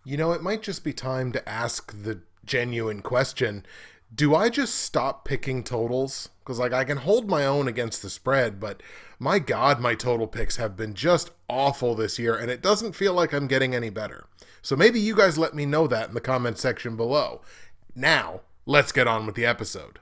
It might just be time to ask the genuine question. Do I just stop picking totals? Because, I can hold my own against the spread, but my God, my total picks have been just awful this year, and it doesn't feel like I'm getting any better. So maybe you guys let me know that in the comment section below. Now, let's get on with the episode.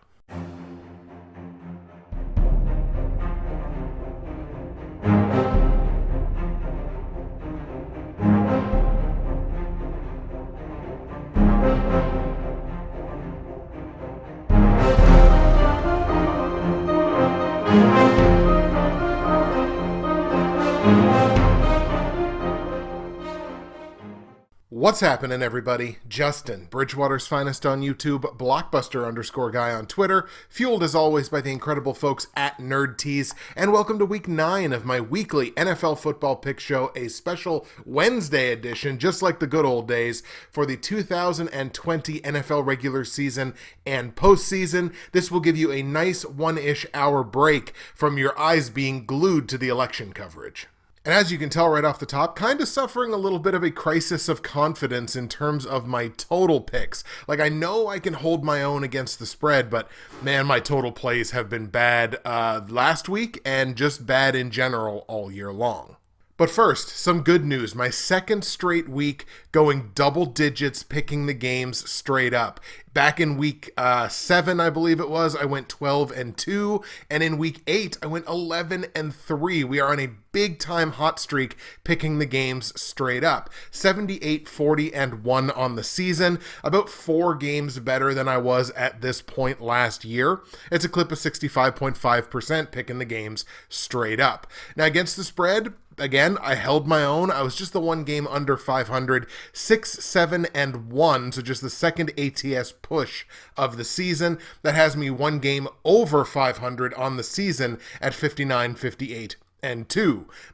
What's happening, everybody? Justin, Bridgewater's Finest on YouTube, Blockbuster_guy on Twitter, fueled as always by the incredible folks at NerdTees, and welcome to week 9 of my weekly NFL football pick show, a special Wednesday edition, just like the good old days, for the 2020 NFL regular season and postseason. This will give you a nice one-ish hour break from your eyes being glued to the election coverage. And as you can tell right off the top, kind of suffering a little bit of a crisis of confidence in terms of my total picks. I know I can hold my own against the spread, but man, my total plays have been bad last week and just bad in general all year long. But first, some good news. My second straight week going double digits, picking the games straight up. Back in week 7, I believe it was, I went 12-2, and in week 8, I went 11-3. We are on a big-time hot streak, picking the games straight up. 78-40-1 on the season, about 4 games better than I was at this point last year. It's a clip of 65.5% picking the games straight up. Now, against the spread, again, I held my own. I was just the one game under 500, 6-7-1, so just the second ATS push of the season. That has me one game over 500 on the season at 59-58-2.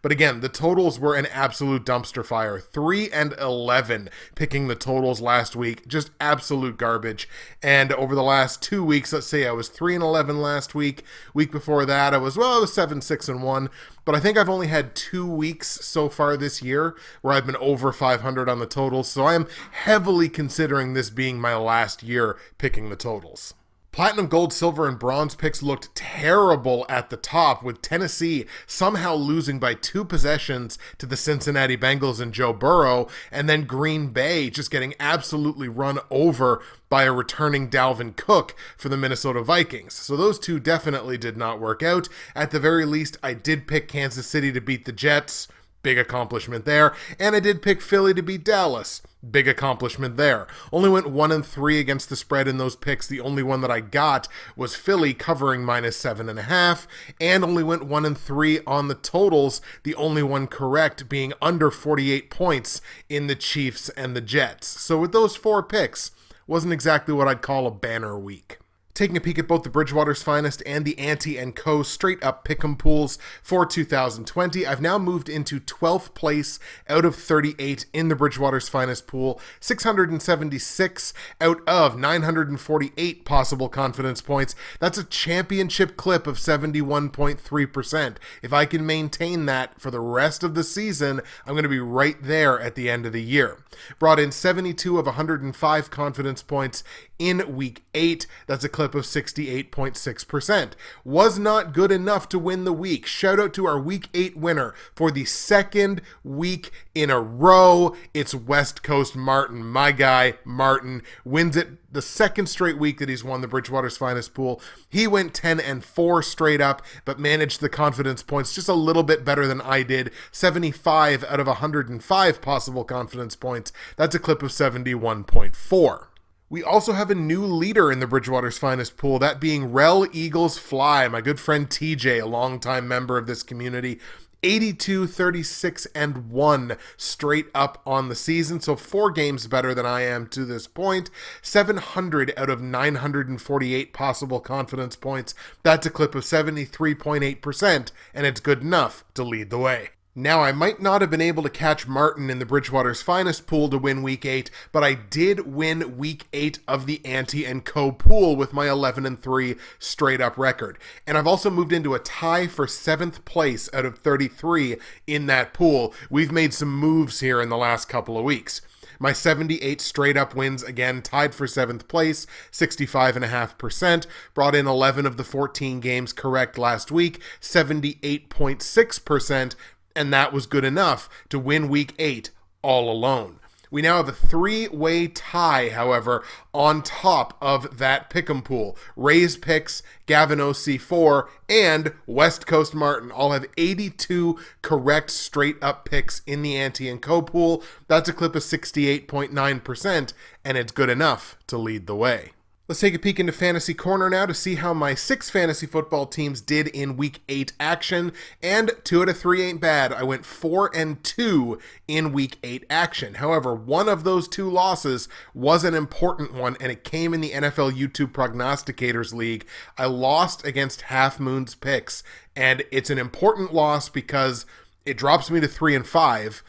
But again, the totals were an absolute dumpster fire. 3-11 picking the totals last week. Just absolute garbage. And over the last 2 weeks, let's say I was 3-11 last week. Week before that, I was 7-6-1. But I think I've only had 2 weeks so far this year where I've been over 500 on the totals. So I am heavily considering this being my last year picking the totals. Platinum, gold, silver, and bronze picks looked terrible at the top, with Tennessee somehow losing by 2 possessions to the Cincinnati Bengals and Joe Burrow, and then Green Bay just getting absolutely run over by a returning Dalvin Cook for the Minnesota Vikings. So those two definitely did not work out. At the very least, I did pick Kansas City to beat the Jets. Big accomplishment there. And I did pick Philly to beat Dallas. Big accomplishment there. Only went 1-3 against the spread in those picks. The only one that I got was Philly covering -7.5, and only went 1-3 on the totals. The only one correct being under 48 points in the Chiefs and the Jets. So with those 4 picks, wasn't exactly what I'd call a banner week. Taking a peek at both the Bridgewater's Finest and the Ante & Co. straight-up pick'em pools for 2020, I've now moved into 12th place out of 38 in the Bridgewater's Finest pool, 676 out of 948 possible confidence points. That's a championship clip of 71.3%. If I can maintain that for the rest of the season, I'm going to be right there at the end of the year. Brought in 72 of 105 confidence points in week 8. That's a clip of 68.6%. Was not good enough to win the week. Shout out to our week 8 winner for the second week in a row. It's West Coast Martin. My guy, Martin, wins it the second straight week that he's won the Bridgewater's Finest pool. He went 10-4 straight up, but managed the confidence points just a little bit better than I did. 75 out of 105 possible confidence points. That's a clip of 71.4. We also have a new leader in the Bridgewater's Finest pool, that being RellEaglesFly, my good friend TJ, a longtime member of this community. 82, 36, and 1 straight up on the season, so 4 games better than I am to this point. 700 out of 948 possible confidence points. That's a clip of 73.8%, and it's good enough to lead the way. Now, I might not have been able to catch Martin in the Bridgewater's Finest pool to win Week 8, but I did win Week 8 of the Ante & Co. pool with my 11-3 straight-up record. And I've also moved into a tie for 7th place out of 33 in that pool. We've made some moves here in the last couple of weeks. My 78 straight up wins, again, tied for 7th place, 65.5%. Brought in 11 of the 14 games correct last week, 78.6%, and that was good enough to win week 8 all alone. We now have a 3-way tie, however, on top of that pick'em pool. Ray's picks, Gavin OC4, and West Coast Martin all have 82 correct straight-up picks in the Ante & Co. pool. That's a clip of 68.9%, and it's good enough to lead the way. Let's take a peek into Fantasy Corner now to see how my 6 fantasy football teams did in Week 8 action, and 2 out of 3 ain't bad. I went 4-2 in Week 8 action. However, one of those 2 losses was an important one, and it came in the NFL YouTube Prognosticators League. I lost against Half Moon's picks, and it's an important loss because it drops me to 3-5.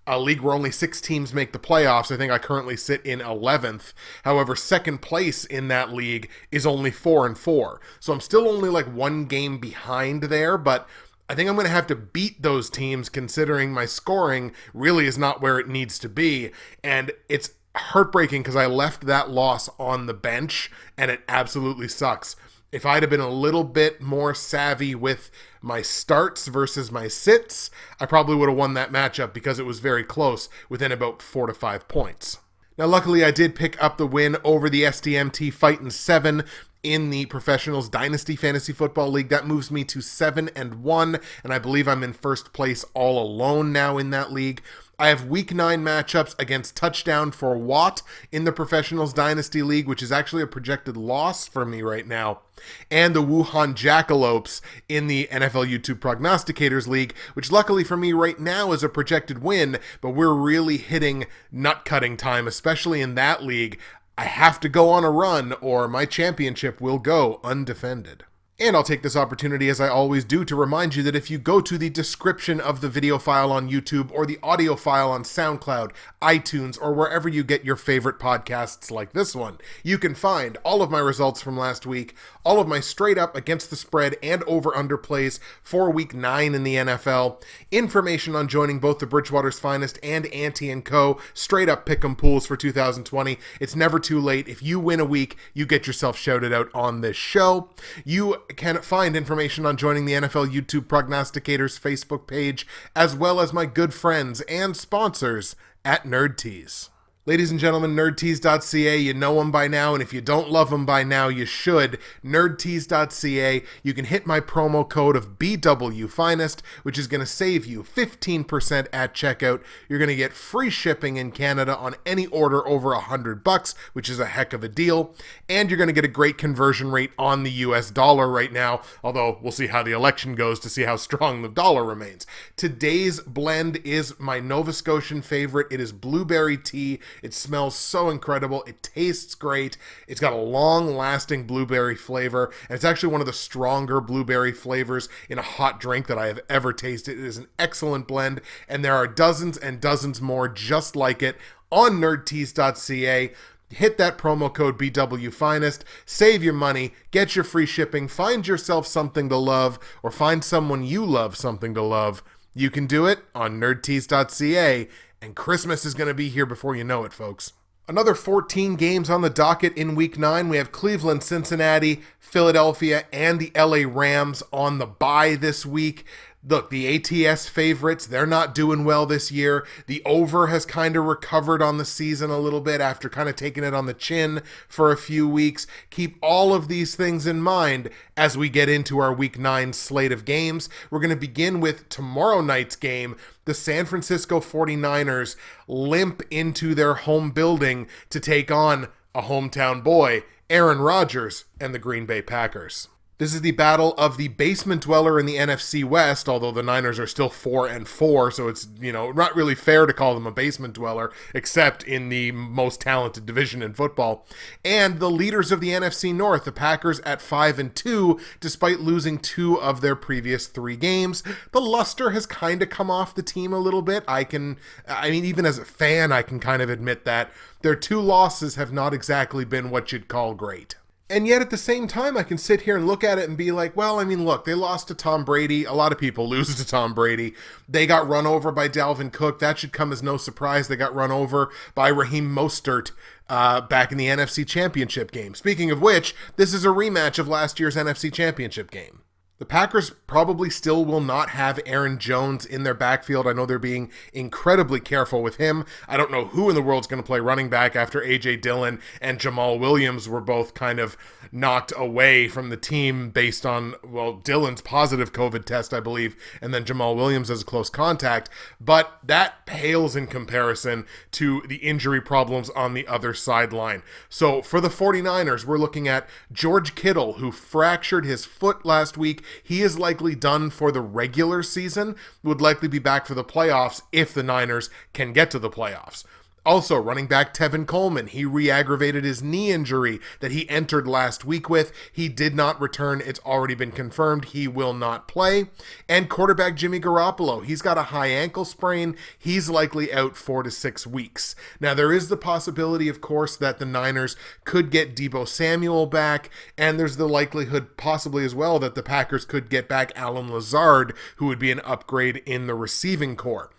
A league where only 6 teams make the playoffs. I think I currently sit in 11th. However, second place in that league is only 4-4. So I'm still only like 1 game behind there, but I think I'm going to have to beat those teams considering my scoring really is not where it needs to be. And it's heartbreaking because I left that loss on the bench and it absolutely sucks. If I'd have been a little bit more savvy with my starts versus my sits, I probably would have won that matchup because it was very close, within about 4 to 5 points. Now, luckily, I did pick up the win over the SDMT Fightin' 7 in the Professionals Dynasty Fantasy Football League. That moves me to 7-1, and I believe I'm in first place all alone now in that league. I have Week 9 matchups against Touchdown for Watt in the Professionals Dynasty League, which is actually a projected loss for me right now, and the Wuhan Jackalopes in the NFL YouTube Prognosticators League, which luckily for me right now is a projected win, but we're really hitting nut-cutting time, especially in that league. I have to go on a run or my championship will go undefended. And I'll take this opportunity, as I always do, to remind you that if you go to the description of the video file on YouTube or the audio file on SoundCloud, iTunes, or wherever you get your favorite podcasts like this one, you can find all of my results from last week, all of my straight up against the spread and over-under plays for Week 9 in the NFL, information on joining both the Bridgewater's Finest and Ante & Co. straight up pick'em pools for 2020. It's never too late. If you win a week, you get yourself shouted out on this show. You can find information on joining the NFL YouTube Prognosticators Facebook page, as well as my good friends and sponsors at NerdTees. Ladies and gentlemen, nerdtees.ca, you know them by now, and if you don't love them by now, you should. Nerdtees.ca, you can hit my promo code of BWFinest, which is going to save you 15% at checkout. You're going to get free shipping in Canada on any order over $100, which is a heck of a deal, and you're going to get a great conversion rate on the US dollar right now, although we'll see how the election goes to see how strong the dollar remains. Today's blend is my Nova Scotian favorite. It is blueberry tea. It smells so incredible. It tastes great. It's got a long-lasting blueberry flavor, and it's actually one of the stronger blueberry flavors in a hot drink that I have ever tasted. It is an excellent blend, and there are dozens and dozens more just like it on nerdtees.ca. Hit that promo code BWFinest, save your money, get your free shipping, find yourself something to love, or find someone you love something to love. You can do it on nerdtees.ca. And Christmas is going to be here before you know it, folks. Another 14 games on the docket in Week 9. We have Cleveland, Cincinnati, Philadelphia, and the LA Rams on the bye this week. Look, the ATS favorites, they're not doing well this year. The over has kind of recovered on the season a little bit after kind of taking it on the chin for a few weeks. Keep all of these things in mind as we get into our Week 9 slate of games. We're going to begin with tomorrow night's game. The San Francisco 49ers limp into their home building to take on a hometown boy, Aaron Rodgers, and the Green Bay Packers. This is the battle of the basement dweller in the NFC West, although the Niners are still 4-4, so it's, not really fair to call them a basement dweller, except in the most talented division in football. And the leaders of the NFC North, the Packers at 5-2, despite losing 2 of their previous 3 games. The luster has kind of come off the team a little bit. Even as a fan, I can kind of admit that. Their 2 losses have not exactly been what you'd call great. And yet at the same time, I can sit here and look at it and be like, well, I mean, look, they lost to Tom Brady. A lot of people lose to Tom Brady. They got run over by Dalvin Cook. That should come as no surprise. They got run over by Raheem Mostert back in the NFC Championship game. Speaking of which, this is a rematch of last year's NFC Championship game. The Packers probably still will not have Aaron Jones in their backfield. I know they're being incredibly careful with him. I don't know who in the world's going to play running back after A.J. Dillon and Jamal Williams were both kind of knocked away from the team based on, well, Dillon's positive COVID test, I believe, and then Jamal Williams as a close contact. But that pales in comparison to the injury problems on the other sideline. So for the 49ers, we're looking at George Kittle, who fractured his foot last week. He is likely done for the regular season, would likely be back for the playoffs if the Niners can get to the playoffs. Also, running back Tevin Coleman, he re-aggravated his knee injury that he entered last week with. He did not return. It's already been confirmed he will not play. And quarterback Jimmy Garoppolo, he's got a high ankle sprain. He's likely out 4 to 6 weeks. Now, there is the possibility, of course, that the Niners could get Deebo Samuel back, and there's the likelihood possibly as well that the Packers could get back Alan Lazard, who would be an upgrade in the receiving corps.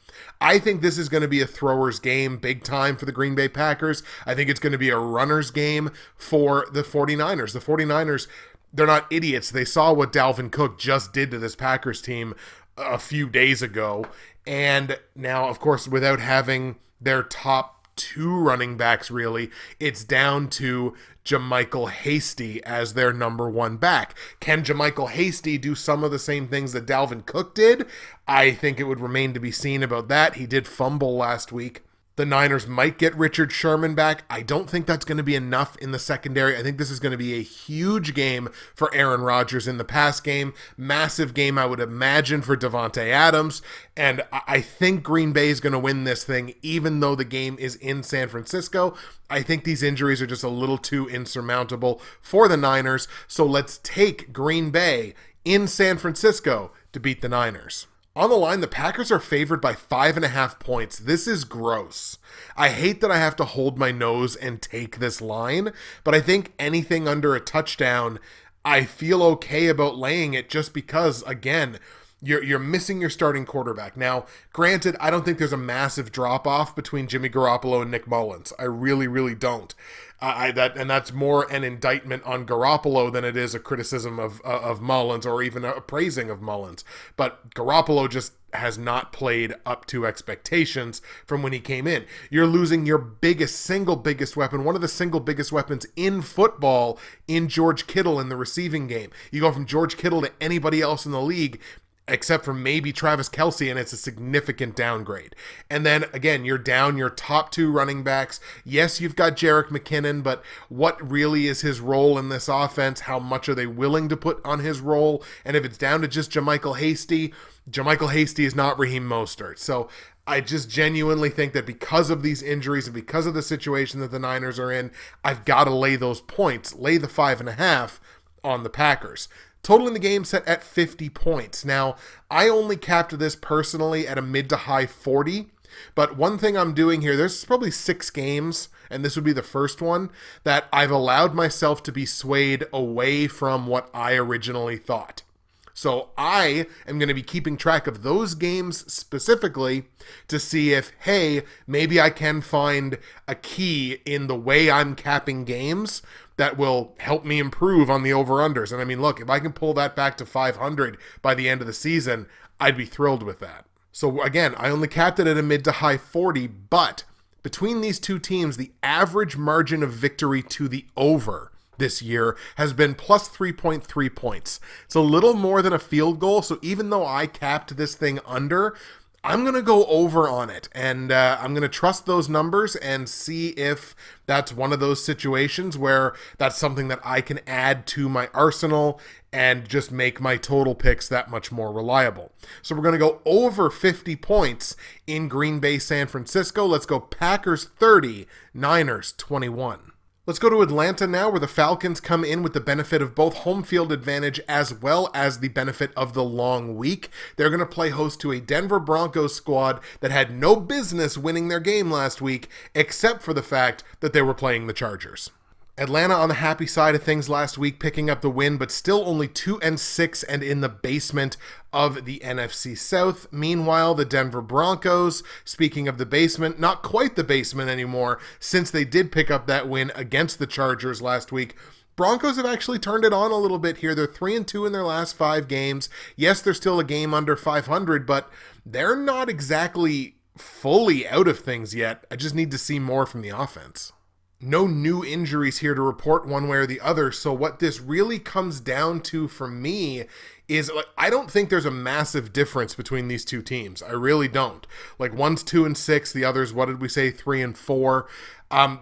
I think this is going to be a thrower's game big time for the Green Bay Packers. I think it's going to be a runner's game for the 49ers. The 49ers, they're not idiots. They saw what Dalvin Cook just did to this Packers team a few days ago. And now, of course, without having their top 2 running backs, really, it's down to JaMycal Hasty as their number 1 back. Can JaMycal Hasty do some of the same things that Dalvin Cook did? I think it would remain to be seen about that. He did fumble last week. The Niners might get Richard Sherman back. I don't think that's going to be enough in the secondary. I think this is going to be a huge game for Aaron Rodgers in the pass game. Massive game, I would imagine, for Davante Adams. And I think Green Bay is going to win this thing, even though the game is in San Francisco. I think these injuries are just a little too insurmountable for the Niners. So let's take Green Bay in San Francisco to beat the Niners. On the line, the Packers are favored by 5.5 points. This is gross. I hate that I have to hold my nose and take this line, but I think anything under a touchdown, I feel okay about laying it just because, again, you're missing your starting quarterback. Now, granted, I don't think there's a massive drop-off between Jimmy Garoppolo and Nick Mullins. I really, really don't. That's more an indictment on Garoppolo than it is a criticism of Mullins or even a praising of Mullins. But Garoppolo just has not played up to expectations from when he came in. You're losing your single biggest weapon, one of the single biggest weapons in football, in George Kittle in the receiving game. You go from George Kittle to anybody else in the league, except for maybe Travis Kelce, and it's a significant downgrade. And then, again, you're down your top 2 running backs. Yes, you've got Jerick McKinnon, but what really is his role in this offense? How much are they willing to put on his role? And if it's down to just JaMycal Hasty is not Raheem Mostert. So I just genuinely think that because of these injuries and because of the situation that the Niners are in, I've got to lay those points, lay the 5.5 on the Packers. Total in the game set at 50 points. Now, I only capped this personally at a mid to high 40, but one thing I'm doing here, there's probably 6 games, and this would be the first one, that I've allowed myself to be swayed away from what I originally thought. So I am going to be keeping track of those games specifically to see if, hey, maybe I can find a key in the way I'm capping games that will help me improve on the over-unders. And I mean, look, if I can pull that back to 500 by the end of the season, I'd be thrilled with that. So again, I only capped it at a mid to high 40, but between these two teams, the average margin of victory to the over this year has been plus 3.3 points. It's a little more than a field goal, so even though I capped this thing under, I'm going to go over on it, and I'm going to trust those numbers and see if that's one of those situations where that's something that I can add to my arsenal and just make my total picks that much more reliable. So we're going to go over 50 points in Green Bay, San Francisco. Let's go Packers 30, Niners 21. Let's go to Atlanta now, where the Falcons come in with the benefit of both home field advantage as well as the benefit of the long week. They're going to play host to a Denver Broncos squad that had no business winning their game last week, except for the fact that they were playing the Chargers. Atlanta on the happy side of things last week, picking up the win, but still only 2-6 and in the basement of the NFC South. Meanwhile, the Denver Broncos, speaking of the basement, not quite the basement anymore, since they did pick up that win against the Chargers last week. Broncos have actually turned it on a little bit here. They're 3-2 in their last 5 games. Yes, they're still a game under 500, but they're not exactly fully out of things yet. I just need to see more from the offense. No new injuries here to report one way or the other. So what this really comes down to for me is, like, I don't think there's a massive difference between these two teams. I really don't. Like, one's 2-6, the other's, what did we say, 3-4.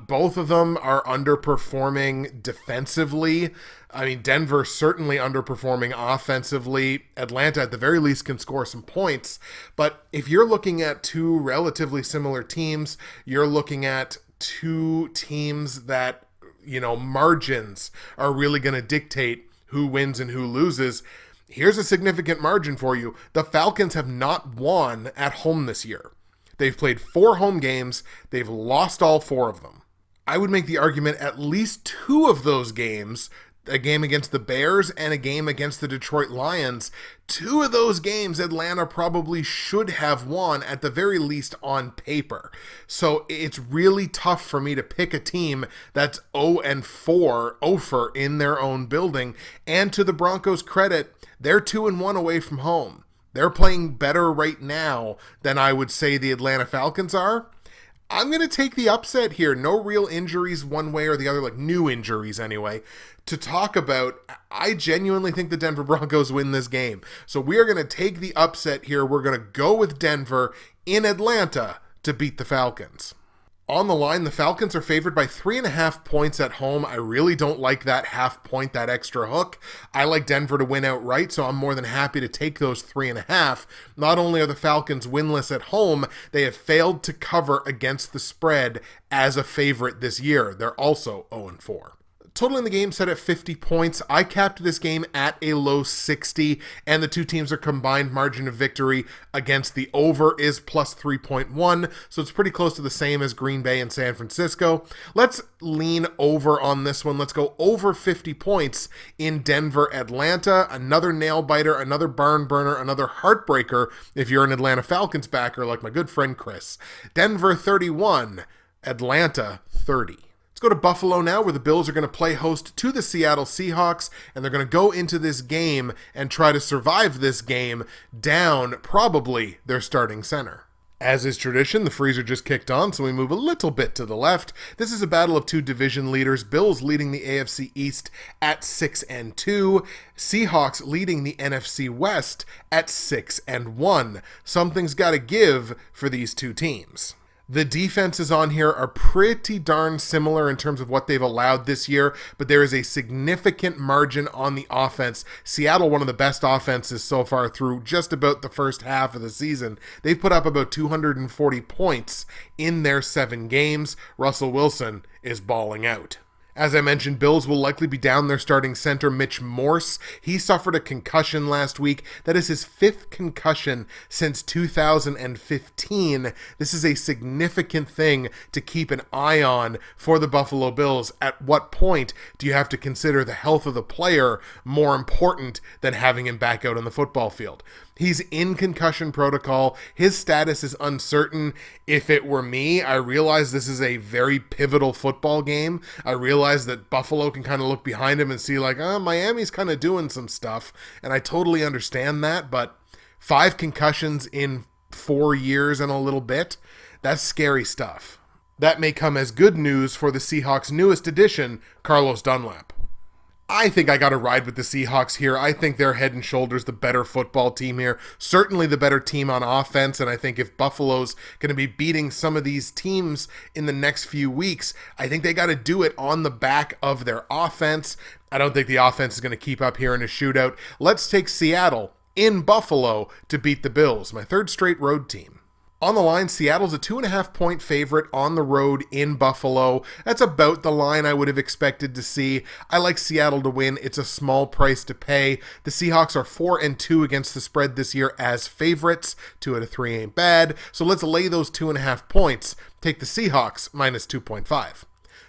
Both of them are underperforming defensively. I mean, Denver certainly underperforming offensively. Atlanta at the very least can score some points. But if you're looking at two relatively similar teams, you're looking at two teams that, margins are really going to dictate who wins and who loses. Here's a significant margin for you. The Falcons have not won at home this year. They've played 4 home games. They've lost all 4 of them. I would make the argument at least 2 of those games, a game against the Bears and a game against the Detroit Lions, 2 of those games Atlanta probably should have won, at the very least on paper. So it's really tough for me to pick a team that's 0-4 in their own building. And to the Broncos' credit, they're 2-1 away from home. They're playing better right now than I would say the Atlanta Falcons are. I'm going to take the upset here. No real injuries one way or the other, like new injuries anyway, to talk about. I genuinely think the Denver Broncos win this game. So we are going to take the upset here. We're going to go with Denver in Atlanta to beat the Falcons. On the line, the Falcons are favored by 3.5 points at home. I really don't like that half point, that extra hook. I like Denver to win outright, so I'm more than happy to take those 3.5. Not only are the Falcons winless at home, they have failed to cover against the spread as a favorite this year. They're also 0-4. Total in the game set at 50 points. I capped this game at a low 60, and the two teams are combined margin of victory against the over is plus 3.1, so it's pretty close to the same as Green Bay and San Francisco. Let's lean over on this one. Let's go over 50 points in Denver, Atlanta. Another nail biter, another barn burner, another heartbreaker if you're an Atlanta Falcons backer like my good friend Chris. Denver 31, Atlanta 30. Let's go to Buffalo now, where the Bills are going to play host to the Seattle Seahawks, and they're going to go into this game and try to survive this game down probably their starting center. As is tradition, the freezer just kicked on, so we move a little bit to the left. This is a battle of 2 division leaders. Bills leading the AFC East at 6-2. Seahawks leading the NFC West at 6-1. Something's got to give for these two teams. The defenses on here are pretty darn similar in terms of what they've allowed this year, but there is a significant margin on the offense. Seattle, one of the best offenses so far through just about the first half of the season. They've put up about 240 points in their 7 games. Russell Wilson is balling out. As I mentioned, Bills will likely be down their starting center, Mitch Morse. He suffered a concussion last week. That is his 5th concussion since 2015. This is a significant thing to keep an eye on for the Buffalo Bills. At what point do you have to consider the health of the player more important than having him back out on the football field? He's in concussion protocol. His status is uncertain. If it were me, I realize this is a very pivotal football game. I realize that Buffalo can kind of look behind him and see like, Miami's kind of doing some stuff. And I totally understand that, but 5 concussions in 4 years and a little bit, that's scary stuff. That may come as good news for the Seahawks' newest addition, Carlos Dunlap. I think I got to ride with the Seahawks here. I think they're head and shoulders the better football team here. Certainly the better team on offense, and I think if Buffalo's going to be beating some of these teams in the next few weeks, I think they got to do it on the back of their offense. I don't think the offense is going to keep up here in a shootout. Let's take Seattle in Buffalo to beat the Bills, my 3rd straight road team. On the line, Seattle's a 2.5 point favorite on the road in Buffalo. That's about the line I would have expected to see. I like Seattle to win. It's a small price to pay. The Seahawks are 4-2 against the spread this year as favorites. 2 out of 3 ain't bad. So let's lay those 2.5 points. Take the Seahawks minus 2.5.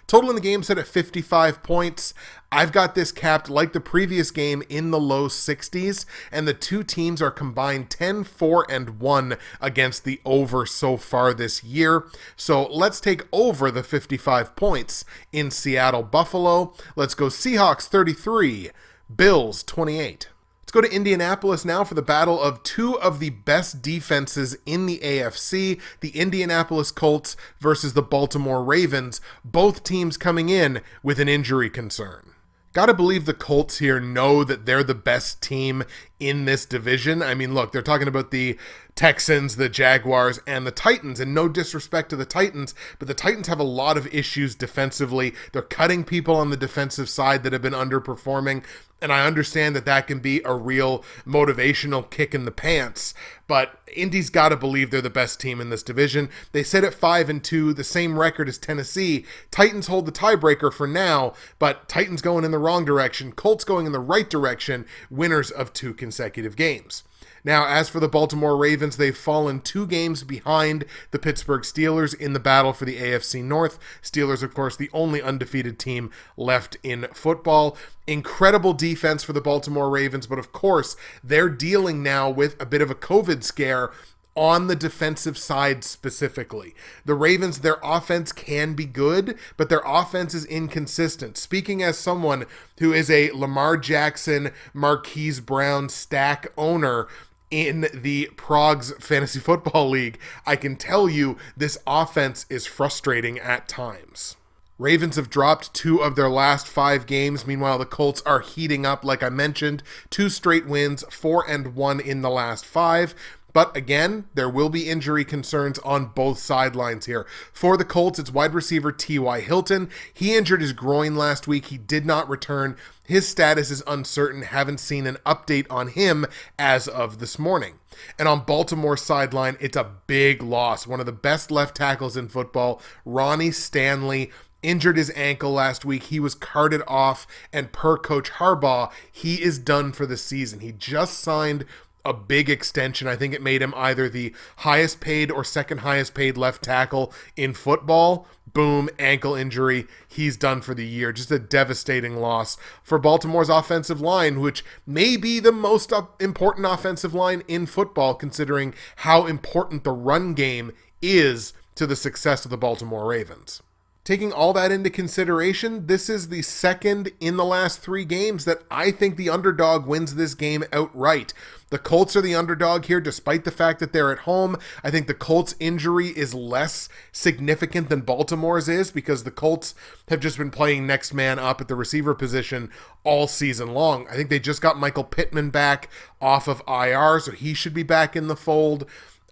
Total in the game set at 55 points. I've got this capped like the previous game in the low 60s, and the two teams are combined 10-4-1 against the over so far this year. So let's take over the 55 points in Seattle Buffalo. Let's go Seahawks 33, Bills 28. Let's go to Indianapolis now for the battle of two of the best defenses in the AFC, the Indianapolis Colts versus the Baltimore Ravens, both teams coming in with an injury concern. Gotta believe the Colts here know that they're the best team in this division. I mean, look, they're talking about the Texans, the Jaguars, and the Titans, and no disrespect to the Titans, but the Titans have a lot of issues defensively. They're cutting people on the defensive side that have been underperforming, and I understand that that can be a real motivational kick in the pants, but Indy's got to believe they're the best team in this division. They sit at 5-2, the same record as Tennessee. Titans hold the tiebreaker for now, but Titans going in the wrong direction, Colts going in the right direction, winners of 2 consecutive games. Now, as for the Baltimore Ravens, they've fallen 2 games behind the Pittsburgh Steelers in the battle for the AFC North. Steelers, of course, the only undefeated team left in football. Incredible defense for the Baltimore Ravens, but of course, they're dealing now with a bit of a COVID scare on the defensive side specifically. The Ravens, their offense can be good, but their offense is inconsistent. Speaking as someone who is a Lamar Jackson, Marquise Brown stack owner in the Progs Fantasy Football League, I can tell you this offense is frustrating at times. Ravens have dropped 2 of their last 5 games. Meanwhile, the Colts are heating up, like I mentioned. 2 straight wins, 4-1 in the last 5. But again, there will be injury concerns on both sidelines here. For the Colts, it's wide receiver T.Y. Hilton. He injured his groin last week. He did not return. His status is uncertain. Haven't seen an update on him as of this morning. And on Baltimore's sideline, it's a big loss. One of the best left tackles in football, Ronnie Stanley, injured his ankle last week. He was carted off, and per Coach Harbaugh, he is done for the season. He just signed a big extension. I think it made him either the highest paid or second highest paid left tackle in football. Boom, ankle injury. He's done for the year. Just a devastating loss for Baltimore's offensive line, which may be the most important offensive line in football, considering how important the run game is to the success of the Baltimore Ravens. Taking all that into consideration, this is the second in the last 3 games that I think the underdog wins this game outright. The Colts are the underdog here, despite the fact that they're at home. I think the Colts' injury is less significant than Baltimore's is, because the Colts have just been playing next man up at the receiver position all season long. I think they just got Michael Pittman back off of IR, so he should be back in the fold.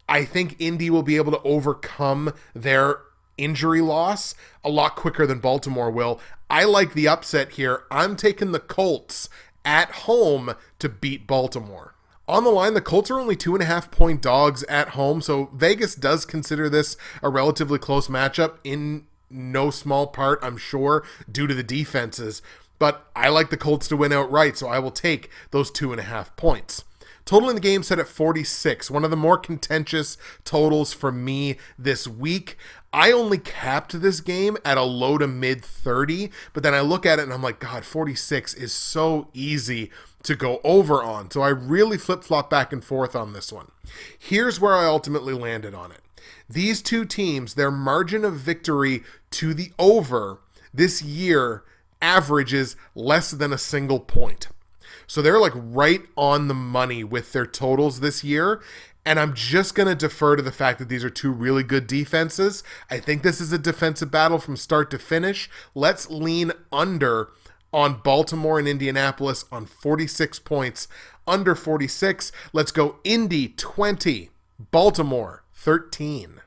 I think Indy will be able to overcome their injury loss a lot quicker than Baltimore will. I like the upset here. I'm taking the Colts at home to beat Baltimore. On the line, the Colts are only 2.5-point dogs at home, so Vegas does consider this a relatively close matchup, in no small part, I'm sure, due to the defenses. But I like the Colts to win outright, so I will take those 2.5 points. Total in the game set at 46, one of the more contentious totals for me this week. I only capped this game at a low to mid 30, but then I look at it and I'm like, God, 46 is so easy to go over on. So I really flip-flop back and forth on this one. Here's where I ultimately landed on it. These two teams, their margin of victory to the over this year averages less than a single point. So they're like right on the money with their totals this year. And I'm just going to defer to the fact that these are 2 really good defenses. I think this is a defensive battle from start to finish. Let's lean under on Baltimore and Indianapolis on 46 points. Under 46. Let's go Indy 20, Baltimore 13.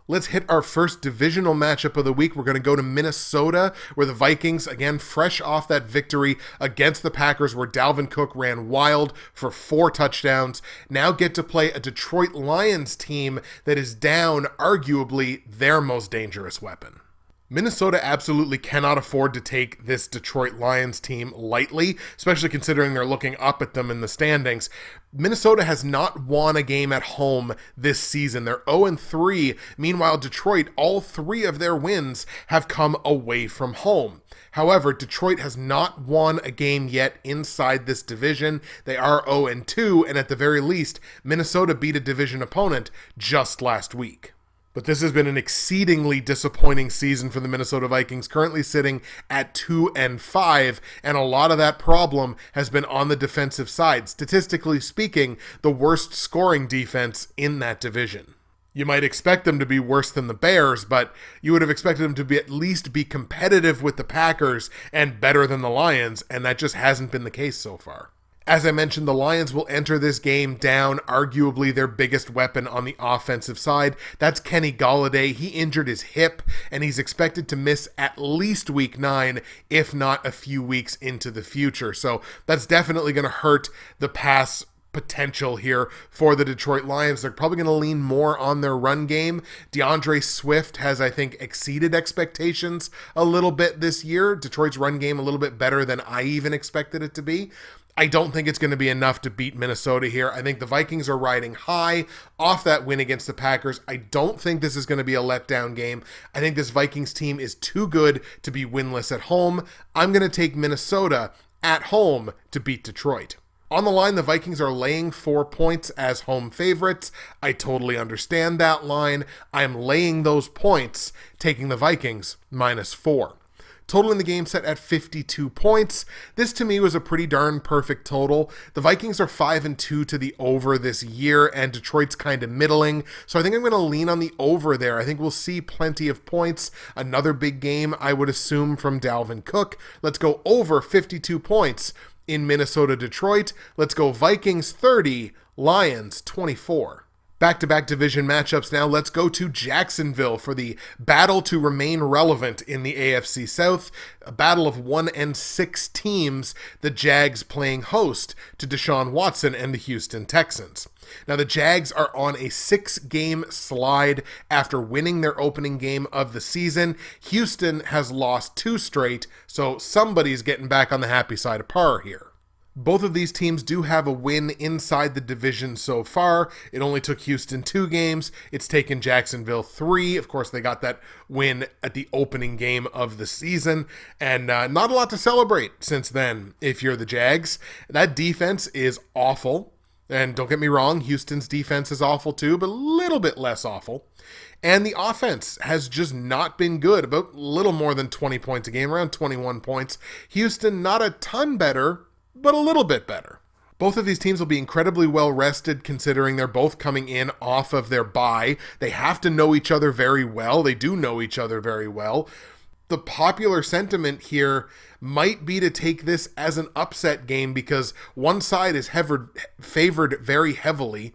Let's hit our first divisional matchup of the week. We're going to go to Minnesota, where the Vikings, again, fresh off that victory against the Packers, where Dalvin Cook ran wild for 4 touchdowns, now get to play a Detroit Lions team that is down arguably their most dangerous weapon. Minnesota absolutely cannot afford to take this Detroit Lions team lightly, especially considering they're looking up at them in the standings. Minnesota has not won a game at home this season. They're 0-3. Meanwhile, Detroit, all 3 of their wins have come away from home. However, Detroit has not won a game yet inside this division. They are 0-2, and at the very least, Minnesota beat a division opponent just last week. But this has been an exceedingly disappointing season for the Minnesota Vikings, currently sitting at 2-5, and a lot of that problem has been on the defensive side. Statistically speaking, the worst scoring defense in that division. You might expect them to be worse than the Bears, but you would have expected them to be at least be competitive with the Packers and better than the Lions, and that just hasn't been the case so far. As I mentioned, the Lions will enter this game down arguably their biggest weapon on the offensive side. That's Kenny Golladay. He injured his hip, and he's expected to miss at least week 9, if not a few weeks into the future. So that's definitely going to hurt the pass potential here for the Detroit Lions. They're probably going to lean more on their run game. DeAndre Swift has, I think, exceeded expectations a little bit this year. Detroit's run game a little bit better than I even expected it to be. I don't think it's going to be enough to beat Minnesota here. I think the Vikings are riding high off that win against the Packers. I don't think this is going to be a letdown game. I think this Vikings team is too good to be winless at home. I'm going to take Minnesota at home to beat Detroit. On the line, the Vikings are laying 4 points as home favorites. I totally understand that line. I am laying those points, taking the Vikings -4. Total in the game set at 52 points. This to me was a pretty darn perfect total. The Vikings are 5-2 to the over this year, and Detroit's kind of middling. So I think I'm going to lean on the over there. I think we'll see plenty of points. Another big game, I would assume, from Dalvin Cook. Let's go over 52 points in Minnesota-Detroit. Let's go Vikings 30, Lions 24. Back-to-back division matchups now. Let's go to Jacksonville for the battle to remain relevant in the AFC South. A battle of 1-6 teams, the Jags playing host to Deshaun Watson and the Houston Texans. Now, the Jags are on a 6-game slide after winning their opening game of the season. Houston has lost 2 straight, so somebody's getting back on the happy side of par here. Both of these teams do have a win inside the division so far. It only took Houston 2 games. It's taken Jacksonville 3. Of course, they got that win at the opening game of the season. And not a lot to celebrate since then if you're the Jags. That defense is awful. And don't get me wrong, Houston's defense is awful too, but a little bit less awful. And the offense has just not been good. About a little more than 20 points a game, around 21 points. Houston not a ton better, but a little bit better. Both of these teams will be incredibly well rested considering they're both coming in off of their bye. They have to know each other very well. They do know each other very well. The popular sentiment here might be to take this as an upset game because one side is favored very heavily.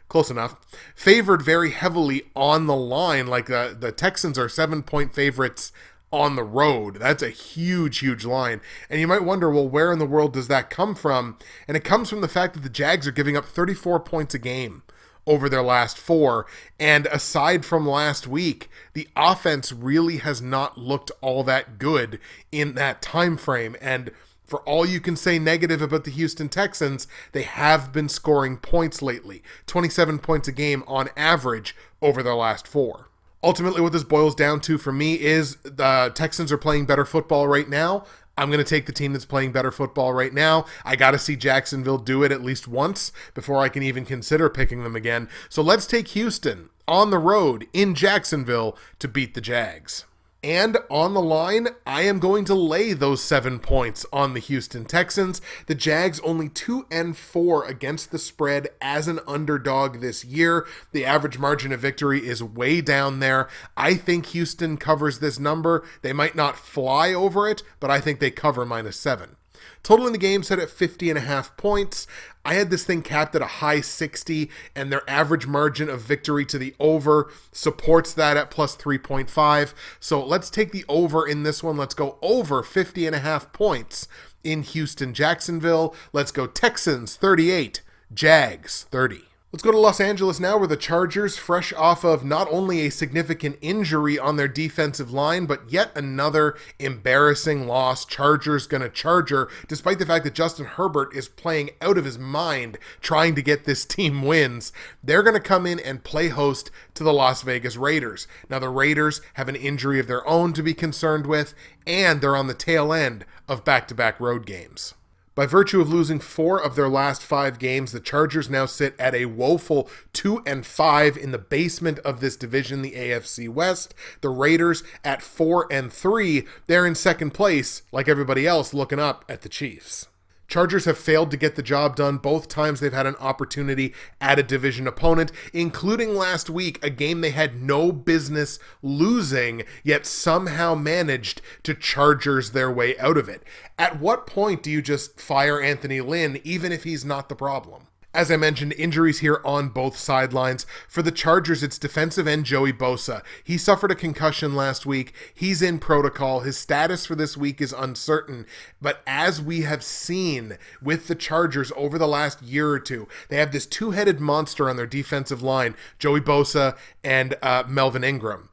Close enough. Favored very heavily on the line. Like the Texans are 7-point favorites on the road. That's a huge, huge line. And you might wonder, well, where in the world does that come from? And it comes from the fact that the Jags are giving up 34 points a game over their last 4. And aside from last week, the offense really has not looked all that good in that time frame. And for all you can say negative about the Houston Texans, they have been scoring points lately. 27 points a game on average over their last 4. Ultimately, what this boils down to for me is the Texans are playing better football right now. I'm going to take the team that's playing better football right now. I got to see Jacksonville do it at least once before I can even consider picking them again. So let's take Houston on the road in Jacksonville to beat the Jags. And on the line, I am going to lay those 7 points on the Houston Texans. The Jags only 2-4 against the spread as an underdog this year. The average margin of victory is way down there. I think Houston covers this number. They might not fly over it, but I think they cover -7. Total in the game set at 50.5 points. I had this thing capped at a high 60, and their average margin of victory to the over supports that at plus 3.5. So let's take the over in this one. Let's go over 50.5 points in Houston, Jacksonville. Let's go Texans 38, Jags 30. Let's go to Los Angeles now, where the Chargers, fresh off of not only a significant injury on their defensive line, but yet another embarrassing loss. Chargers gonna Charger, despite the fact that Justin Herbert is playing out of his mind trying to get this team wins. They're gonna come in and play host to the Las Vegas Raiders. Now, the Raiders have an injury of their own to be concerned with, and they're on the tail end of back-to-back road games. By virtue of losing 4 of their last 5 games, the Chargers now sit at a woeful 2-5 in the basement of this division, the AFC West. The Raiders at 4-3, they're in second place, like everybody else, looking up at the Chiefs. Chargers have failed to get the job done both times they've had an opportunity at a division opponent, including last week, a game they had no business losing, yet somehow managed to Chargers their way out of it. At what point do you just fire Anthony Lynn, even if he's not the problem? As I mentioned, injuries here on both sidelines. For the Chargers, it's defensive end Joey Bosa. He suffered a concussion last week. He's in protocol. His status for this week is uncertain. But as we have seen with the Chargers over the last year or two, they have this two-headed monster on their defensive line, Joey Bosa and Melvin Ingram.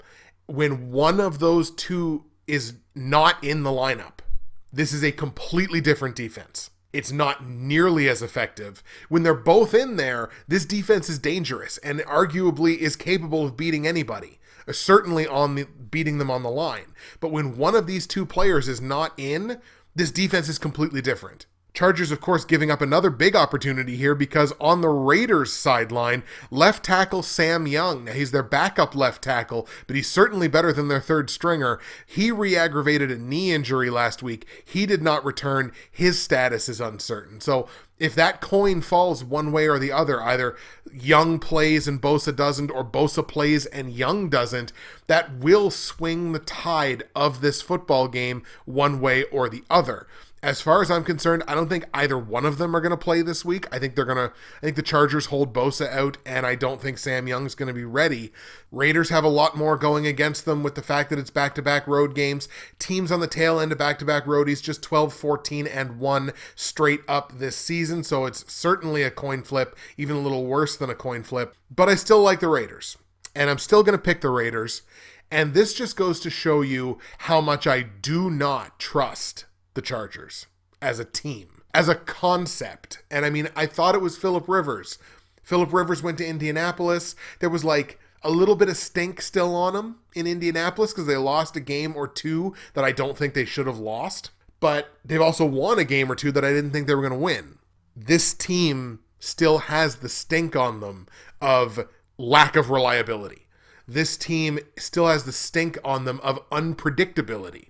When one of those two is not in the lineup, this is a completely different defense. It's not nearly as effective. When they're both in there, this defense is dangerous and arguably is capable of beating anybody, certainly beating them on the line. But when one of these two players is not in, this defense is completely different. Chargers, of course, giving up another big opportunity here because on the Raiders sideline, left tackle Sam Young, now he's their backup left tackle, but he's certainly better than their third stringer. He re-aggravated a knee injury last week. He did not return. His status is uncertain. So if that coin falls one way or the other, either Young plays and Bosa doesn't, or Bosa plays and Young doesn't, that will swing the tide of this football game one way or the other. As far as I'm concerned, I don't think either one of them are going to play this week. I think the Chargers hold Bosa out, and I don't think Sam Young's going to be ready. Raiders have a lot more going against them with the fact that it's back-to-back road games. Teams on the tail end of back-to-back roadies, just 12-14-1 straight up this season, so it's certainly a coin flip, even a little worse than a coin flip. But I still like the Raiders, and I'm still going to pick the Raiders. And this just goes to show you how much I do not trust the Chargers as a team, as a concept. And I mean, I thought it was Phillip Rivers. Phillip Rivers went to Indianapolis. There was like a little bit of stink still on him in Indianapolis because they lost a game or two that I don't think they should have lost. But they've also won a game or two that I didn't think they were going to win. This team still has the stink on them of lack of reliability. This team still has the stink on them of unpredictability.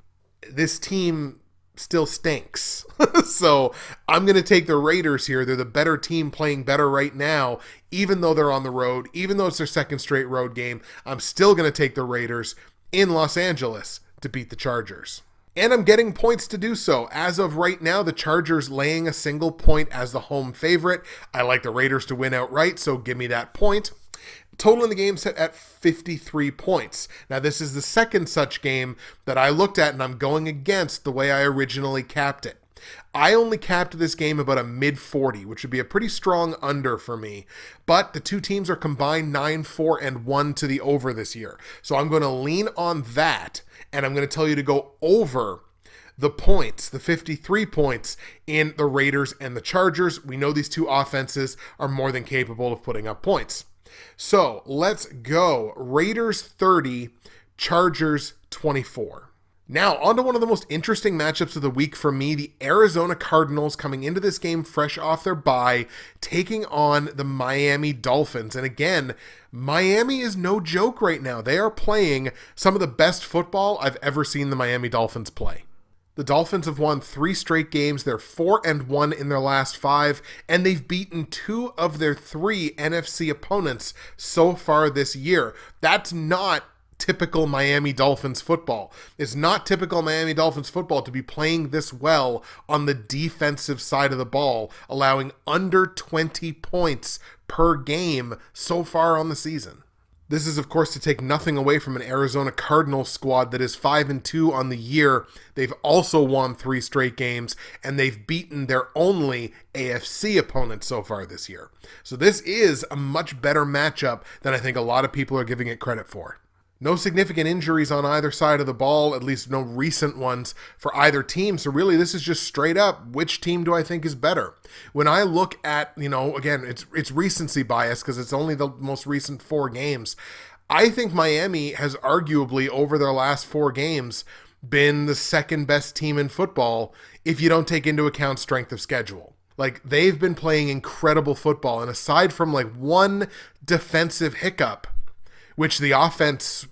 This team still stinks. So I'm going to take the Raiders here. They're the better team playing better right now, even though they're on the road, even though it's their second straight road game. I'm still going to take the Raiders in Los Angeles to beat the Chargers. And I'm getting points to do so. As of right now, the Chargers laying a single point as the home favorite. I like the Raiders to win outright, so give me that point. Total in the game set at 53 points. Now, this is the second such game that I looked at, and I'm going against the way I originally capped it. I only capped this game about a mid-40, which would be a pretty strong under for me. But the two teams are combined 9-4-1 to the over this year. So I'm going to lean on that, and I'm going to tell you to go over the points, the 53 points in the Raiders and the Chargers. We know these two offenses are more than capable of putting up points. So let's go. Raiders 30, Chargers 24. Now, on to one of the most interesting matchups of the week for me, the Arizona Cardinals coming into this game fresh off their bye, taking on the Miami Dolphins. And again, Miami is no joke right now. They are playing some of the best football I've ever seen the Miami Dolphins play. The Dolphins have won 3 straight games. They're 4-1 in their last 5, and they've beaten 2 of their 3 NFC opponents so far this year. That's not typical Miami Dolphins football. It's not typical Miami Dolphins football to be playing this well on the defensive side of the ball, allowing under 20 points per game so far on the season. This is, of course, to take nothing away from an Arizona Cardinals squad that is 5-2 on the year. They've also won 3 straight games, and they've beaten their only AFC opponent so far this year. So this is a much better matchup than I think a lot of people are giving it credit for. No significant injuries on either side of the ball, at least no recent ones for either team. So really, this is just straight up, which team do I think is better? When I look at, again, it's recency bias because it's only the most recent 4 games. I think Miami has arguably, over their last 4 games, been the second best team in football if you don't take into account strength of schedule. Like, they've been playing incredible football. And aside from like one defensive hiccup, which the offense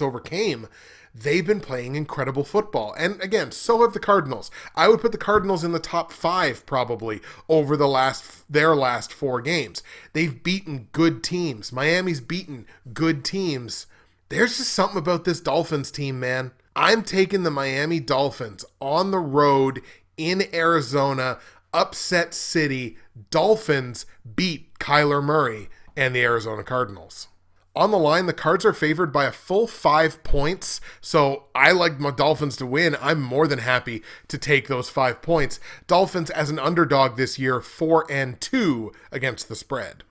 overcame, they've been playing incredible football. And again, so have the Cardinals. I would put the Cardinals in the top 5 probably over their last 4 games. They've beaten good teams. Miami's beaten good teams. There's just something about this Dolphins team, man. I'm taking the Miami Dolphins on the road in Arizona, upset city. Dolphins beat Kyler Murray and the Arizona Cardinals. On the line, the Cards are favored by a full 5 points, so I like my Dolphins to win. I'm more than happy to take those 5 points. Dolphins as an underdog this year, 4-2 against the spread.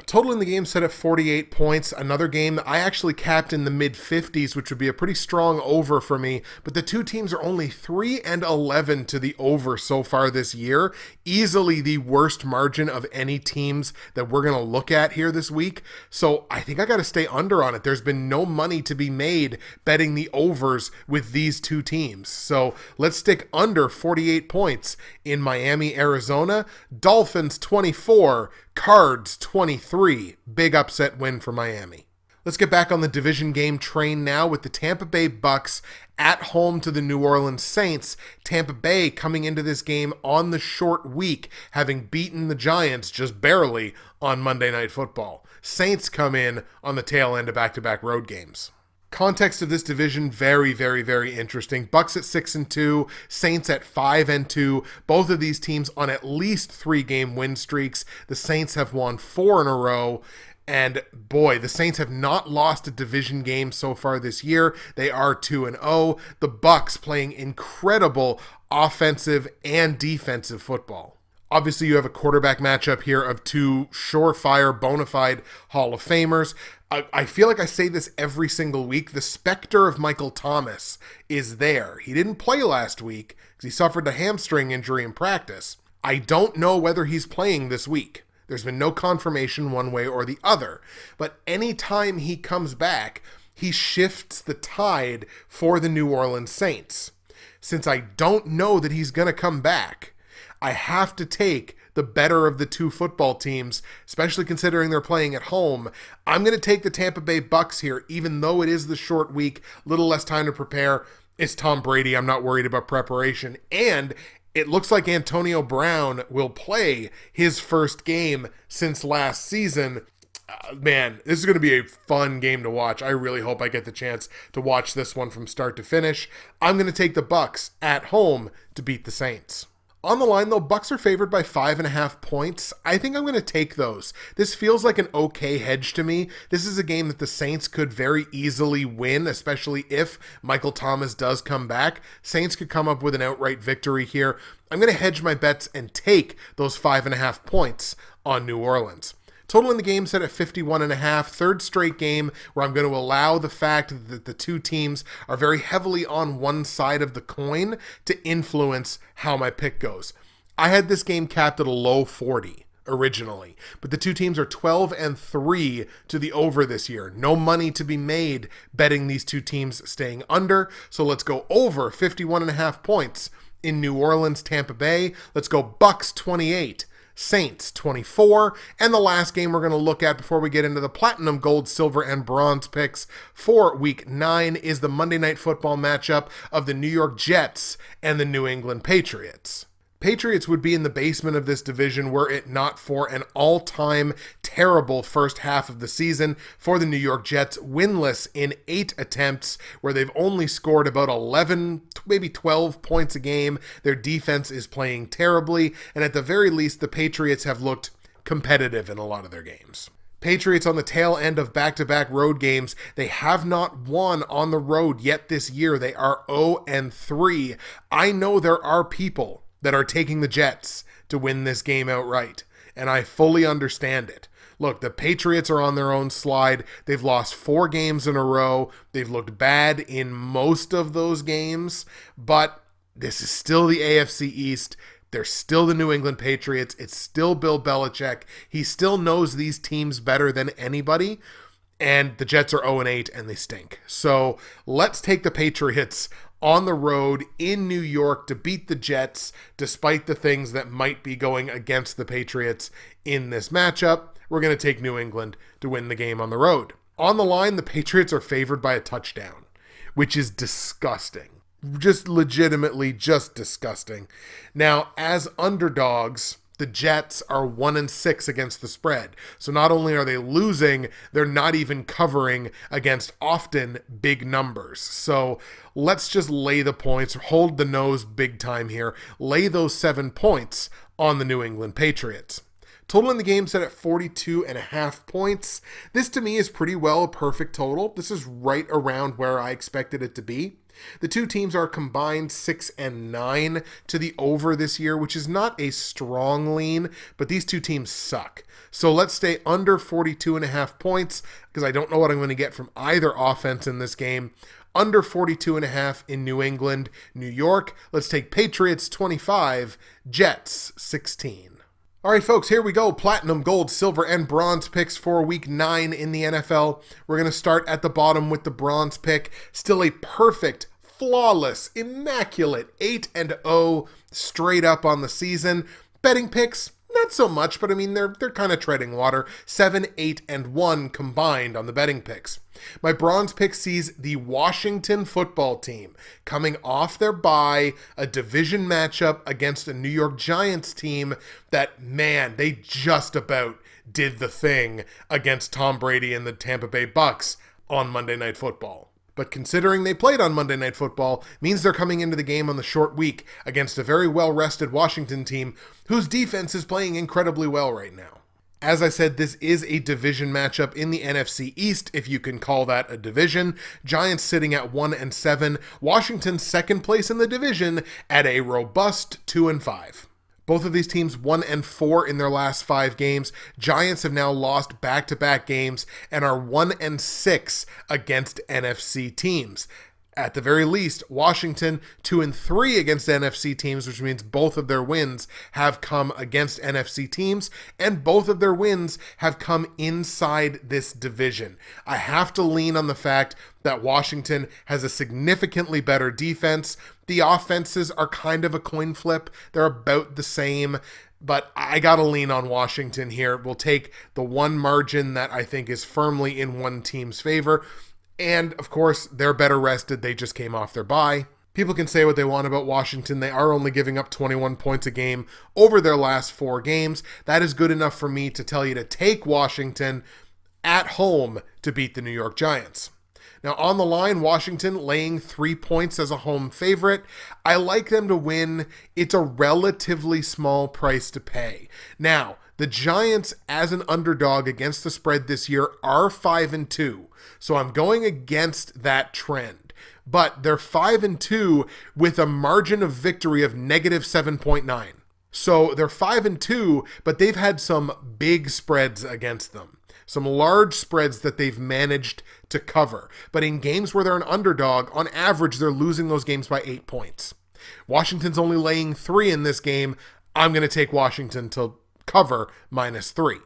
Total in the game set at 48 points. Another game that I actually capped in the mid-50s, which would be a pretty strong over for me. But the two teams are only 3-11 to the over so far this year. Easily the worst margin of any teams that we're going to look at here this week. So I think I got to stay under on it. There's been no money to be made betting the overs with these two teams. So let's stick under 48 points in Miami, Arizona. Dolphins 24, Cards 23. Big upset win for Miami. Let's get back on the division game train now with the Tampa Bay Bucks at home to the New Orleans Saints. Tampa Bay coming into this game on the short week, having beaten the Giants just barely on Monday Night Football. Saints come in on the tail end of back-to-back road games. Context of this division, very, very, very interesting. Bucks at 6-2, Saints at 5-2. Both of these teams on at least 3-game win streaks. The Saints have won 4 in a row. And boy, the Saints have not lost a division game so far this year. They are 2-0. The Bucks playing incredible offensive and defensive football. Obviously, you have a quarterback matchup here of 2 surefire, bona fide Hall of Famers. I feel like I say this every single week. The specter of Michael Thomas is there. He didn't play last week because he suffered a hamstring injury in practice. I don't know whether he's playing this week. There's been no confirmation one way or the other. But anytime he comes back, he shifts the tide for the New Orleans Saints. Since I don't know that he's going to come back, I have to take the better of the two football teams, especially considering they're playing at home. I'm going to take the Tampa Bay Bucks here, even though it is the short week, little less time to prepare. It's Tom Brady. I'm not worried about preparation. And it looks like Antonio Brown will play his first game since last season. Man, this is going to be a fun game to watch. I really hope I get the chance to watch this one from start to finish. I'm going to take the Bucks at home to beat the Saints. On the line, though, Bucks are favored by 5.5 points. I think I'm going to take those. This feels like an okay hedge to me. This is a game that the Saints could very easily win, especially if Michael Thomas does come back. Saints could come up with an outright victory here. I'm going to hedge my bets and take those 5.5 points on New Orleans. Total in the game set at 51.5, third straight game where I'm going to allow the fact that the two teams are very heavily on one side of the coin to influence how my pick goes. I had this game capped at a low 40 originally, but the two teams are 12-3 to the over this year. No money to be made betting these two teams staying under, so let's go over 51.5 points in New Orleans, Tampa Bay. Let's go Bucks 28. Saints 24, and the last game we're going to look at before we get into the platinum, gold, silver, and bronze picks for week 9 is the Monday Night Football matchup of the New York Jets and the New England Patriots. Patriots would be in the basement of this division were it not for an all-time terrible first half of the season for the New York Jets, winless in 8 attempts, where they've only scored about 11, maybe 12 points a game. Their defense is playing terribly, and at the very least, the Patriots have looked competitive in a lot of their games. Patriots on the tail end of back-to-back road games. They have not won on the road yet this year. They are 0-3. I know there are people that are taking the Jets to win this game outright, and I fully understand it. Look, the Patriots are on their own slide. They've lost 4 games in a row. They've looked bad in most of those games, but this is still the AFC East. They're still the New England Patriots. It's still Bill Belichick. He still knows these teams better than anybody, and the Jets are 0-8 and they stink. So let's take the Patriots on the road in New York to beat the Jets, despite the things that might be going against the Patriots in this matchup. We're going to take New England to win the game on the road. On the line, the Patriots are favored by a touchdown, which is disgusting. Just legitimately just disgusting. Now, as underdogs, the Jets are 1-6 against the spread. So not only are they losing, they're not even covering against often big numbers. So let's just lay the points, hold the nose big time here, lay those 7 points on the New England Patriots. Total in the game set at 42.5 points. This to me is pretty well a perfect total. This is right around where I expected it to be. The two teams are combined 6-9 to the over this year, which is not a strong lean, but these two teams suck. So let's stay under 42.5 points because I don't know what I'm going to get from either offense in this game. Under 42.5 in New England, New York. Let's take Patriots 25, Jets 16. All right, folks, here we go. Platinum, gold, silver, and bronze picks for week 9 in the NFL. We're going to start at the bottom with the bronze pick. Still a perfect, flawless, immaculate 8-0 straight up on the season. Betting picks, not so much, but I mean, they're kind of treading water. 7-8-1 combined on the betting picks. My bronze pick sees the Washington football team coming off their bye, a division matchup against a New York Giants team that, man, they just about did the thing against Tom Brady and the Tampa Bay Bucks on Monday Night Football. But considering they played on Monday Night Football means they're coming into the game on the short week against a very well-rested Washington team whose defense is playing incredibly well right now. As I said, this is a division matchup in the NFC East, if you can call that a division. Giants sitting at 1-7, Washington second place in the division at a robust 2-5. Both of these teams 1-4 in their last 5 games. Giants have now lost back-to-back games and are 1-6 against NFC teams. At the very least, Washington 2-3 against NFC teams, which means both of their wins have come against NFC teams, and both of their wins have come inside this division. I have to lean on the fact that Washington has a significantly better defense. The offenses are kind of a coin flip. They're about the same, but I got to lean on Washington here. We'll take the one margin that I think is firmly in one team's favor. And, of course, they're better rested. They just came off their bye. People can say what they want about Washington. They are only giving up 21 points a game over their last 4 games. That is good enough for me to tell you to take Washington at home to beat the New York Giants. Now, on the line, Washington laying 3 points as a home favorite. I like them to win. It's a relatively small price to pay. Now, the Giants, as an underdog against the spread this year, are 5-2. So I'm going against that trend. But they're 5-2 with a margin of victory of negative 7.9. So they're 5-2, but they've had some big spreads against them. Some large spreads that they've managed to cover. But in games where they're an underdog, on average, they're losing those games by 8 points. Washington's only laying 3 in this game. I'm going to take Washington to cover -3.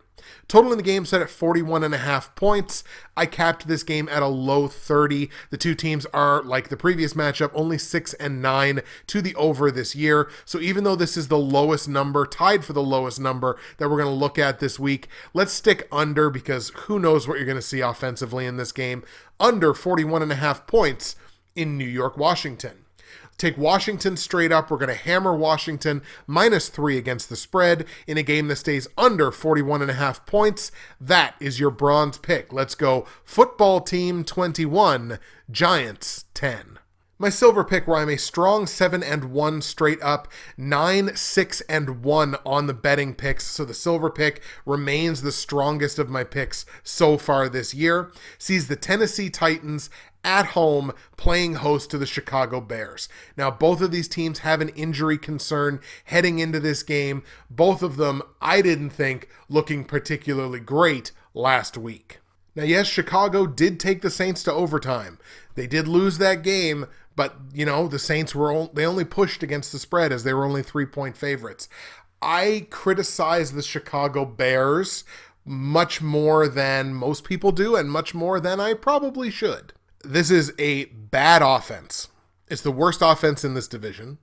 Total in the game set at 41.5 points. I capped this game at a low 30. The two teams are, like the previous matchup, only 6-9 to the over this year. So even though this is the lowest number, tied for the lowest number that we're going to look at this week, let's stick under because who knows what you're going to see offensively in this game. Under 41.5 points in New York, Washington. Take Washington straight up. We're going to hammer Washington -3 against the spread in a game that stays under 41.5 points. That is your bronze pick. Let's go football team 21, Giants 10. My silver pick, where I'm a strong 7-1 straight up, 9-6-1 on the betting picks. So the silver pick remains the strongest of my picks so far this year. Sees the Tennessee Titans at home playing host to the Chicago Bears. Now, both of these teams have an injury concern heading into this game. Both of them, I didn't think, looking particularly great last week. Now, yes, Chicago did take the Saints to overtime. They did lose that game, but, the Saints they only pushed against the spread as they were only 3-point favorites. I criticize the Chicago Bears much more than most people do and much more than I probably should. This is a bad offense. It's the worst offense in this division.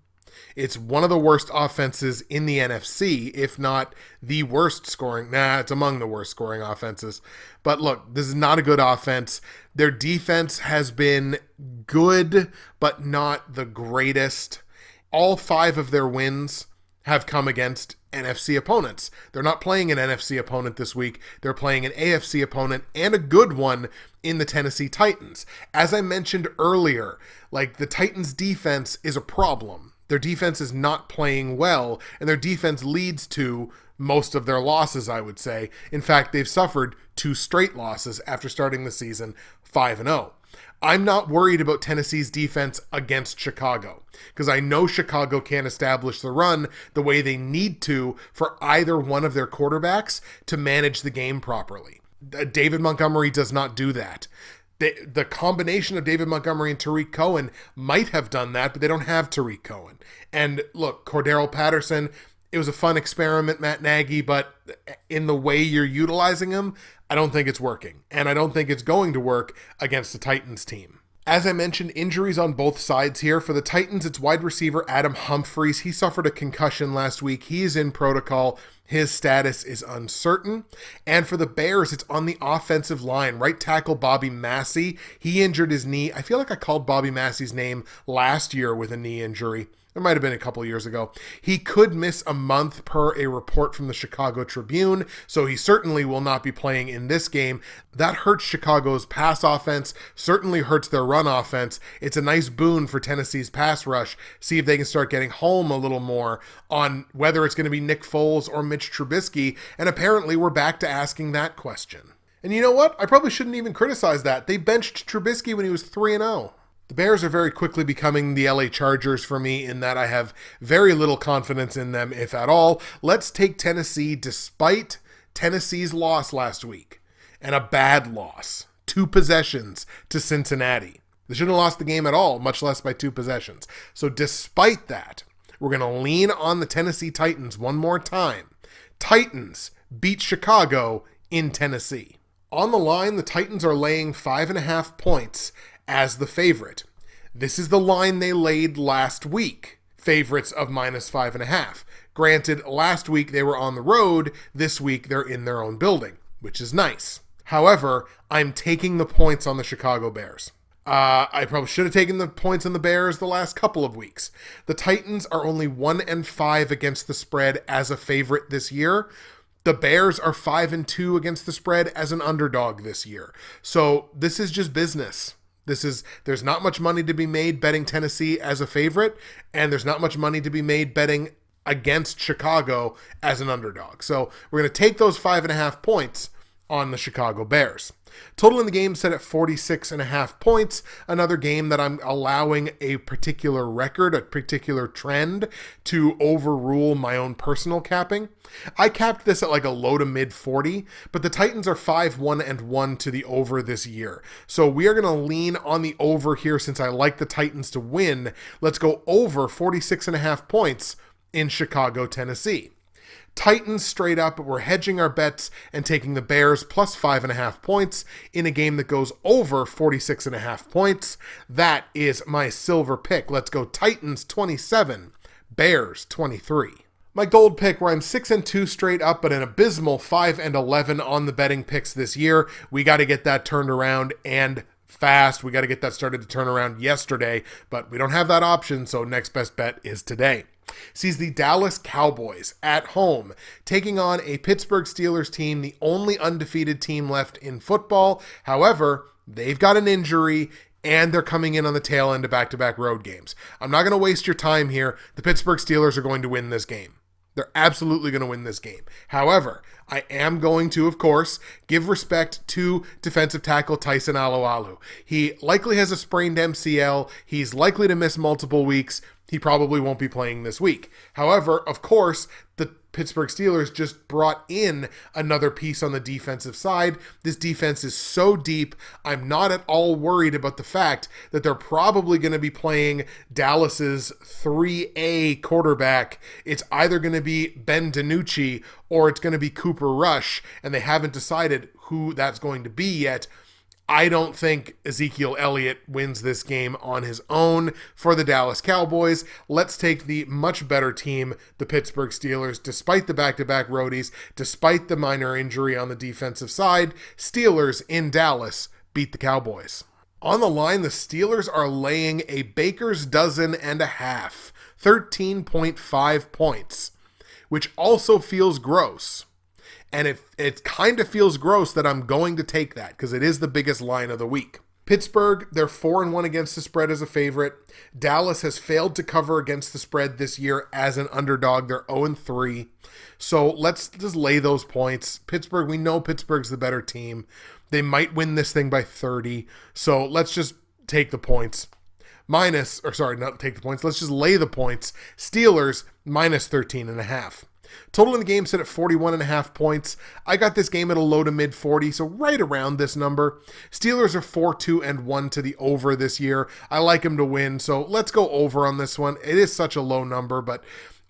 It's one of the worst offenses in the NFC, if not the worst scoring. It's among the worst scoring offenses. But look, this is not a good offense. Their defense has been good, but not the greatest. All 5 of their wins have come against NFC opponents. They're not playing an NFC opponent this week. They're playing an AFC opponent, and a good one in the Tennessee Titans. As I mentioned earlier, the Titans defense is a problem. Their defense is not playing well, and their defense leads to most of their losses, I would say. In fact, they've suffered 2 straight losses after starting the season 5-0. I'm not worried about Tennessee's defense against Chicago, because I know Chicago can't establish the run the way they need to for either one of their quarterbacks to manage the game properly. David Montgomery does not do that. The combination of David Montgomery and Tariq Cohen might have done that, but they don't have Tariq Cohen. And look, Cordero Patterson, it was a fun experiment, Matt Nagy, but in the way you're utilizing him, I don't think it's working. And I don't think it's going to work against the Titans team. As I mentioned, injuries on both sides here. For the Titans, it's wide receiver Adam Humphries. He suffered a concussion last week. He is in protocol. His status is uncertain. And for the Bears, it's on the offensive line. Right tackle Bobby Massey. He injured his knee. I feel like I called Bobby Massey's name last year with a knee injury. It might have been a couple years ago. He could miss a month per a report from the Chicago Tribune, so he certainly will not be playing in this game. That hurts Chicago's pass offense, certainly hurts their run offense. It's a nice boon for Tennessee's pass rush. See if they can start getting home a little more on whether it's going to be Nick Foles or Mitch Trubisky, and apparently we're back to asking that question. And you know what? I probably shouldn't even criticize that. They benched Trubisky when he was 3-0. The Bears are very quickly becoming the LA Chargers for me in that I have very little confidence in them, if at all. Let's take Tennessee despite Tennessee's loss last week, and a bad loss. 2 possessions to Cincinnati. They shouldn't have lost the game at all, much less by 2 possessions. So despite that, we're going to lean on the Tennessee Titans one more time. Titans beat Chicago in Tennessee. On the line, the Titans are laying 5.5 points as the favorite. This is the line they laid last week. Favorites of -5.5. Granted, last week they were on the road. This week they're in their own building, which is nice. However, I'm taking the points on the Chicago Bears. I probably should have taken the points on the Bears the last couple of weeks. The Titans are only 1-5 against the spread as a favorite this year. The Bears are 5-2 against the spread as an underdog this year. So this is just business. There's not much money to be made betting Tennessee as a favorite, and there's not much money to be made betting against Chicago as an underdog. So we're going to take those 5.5 points on the Chicago Bears. Total in the game set at 46.5 points. Another game that I'm allowing a particular record, a particular trend to overrule my own personal capping. I capped this at a low to mid 40, but the Titans are 5-1-1 to the over this year. So we are going to lean on the over here since I like the Titans to win. Let's go over 46.5 points in Chicago, Tennessee. Titans straight up, but we're hedging our bets and taking the Bears plus 5.5 points in a game that goes over 46.5 points. That is my silver pick. Let's go Titans 27, Bears 23. My gold pick, where I'm 6-2 straight up, but an abysmal 5-11 on the betting picks this year. We got to get that turned around and fast. We got to get that started to turn around yesterday, but we don't have that option, so next best bet is today. Sees the Dallas Cowboys at home taking on a Pittsburgh Steelers team, the only undefeated team left in football. However, they've got an injury and they're coming in on the tail end of back-to-back road games. I'm not going to waste your time here. The Pittsburgh Steelers are going to win this game. They're absolutely going to win this game. However, I am going to, of course, give respect to defensive tackle Tyson Alualu. He likely has a sprained MCL. He's likely to miss multiple weeks. He probably won't be playing this week. However, of course, the Pittsburgh Steelers just brought in another piece on the defensive side. This defense is so deep, I'm not at all worried about the fact that they're probably going to be playing Dallas's 3A quarterback. It's either going to be Ben DiNucci or it's going to be Cooper Rush, and they haven't decided who that's going to be yet. I don't think Ezekiel Elliott wins this game on his own for the Dallas Cowboys. Let's take the much better team, the Pittsburgh Steelers, despite the back-to-back roadies, despite the minor injury on the defensive side. Steelers in Dallas beat the Cowboys. On the line, the Steelers are laying a baker's dozen and a half, 13.5 points, which also feels gross. And it kind of feels gross that I'm going to take that because it is the biggest line of the week. Pittsburgh, they're 4-1 against the spread as a favorite. Dallas has failed to cover against the spread this year as an underdog. They're 0-3. So let's just lay those points. Pittsburgh, we know Pittsburgh's the better team. They might win this thing by 30. So let's just take the points. Not take the points. Let's just lay the points. Steelers minus 13.5. Total in the game set at 41.5 points. I got this game at a low to mid 40, so right around this number. Steelers are 4-2-1 to the over this year. I like them to win, so let's go over on this one. It is such a low number, but